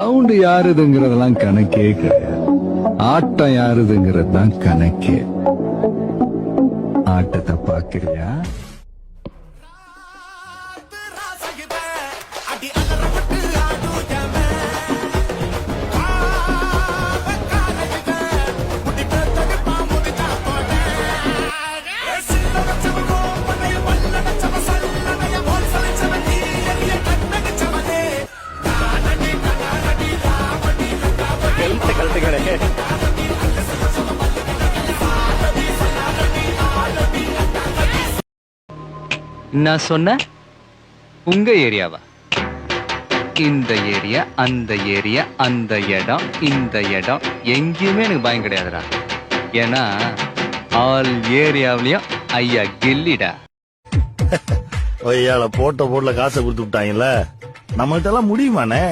Sound யாருதுங்கிறதெல்லாம் கணக்கே கிடையாது. ஆட்டம் யாருதுங்கிறது தான் கணக்கே. ஆட்டத்தை பாக்குறியா? நான் சொன்ன உங்க ஏரியாவா? இந்த ஏரியா, அந்த ஏரியா, அந்த இடம், இந்த இடம் எங்கேயுமே எனக்கு பயம் கிடையாதுடா. ஏன்னா ஆல் ஏரியாவிலயும் ஐயா கில்லிடா. போட்ட போட்ல காசை கொடுத்து விட்டாங்கல்ல, நம்மகிட்ட எல்லாம் முடியுமாண்ணே?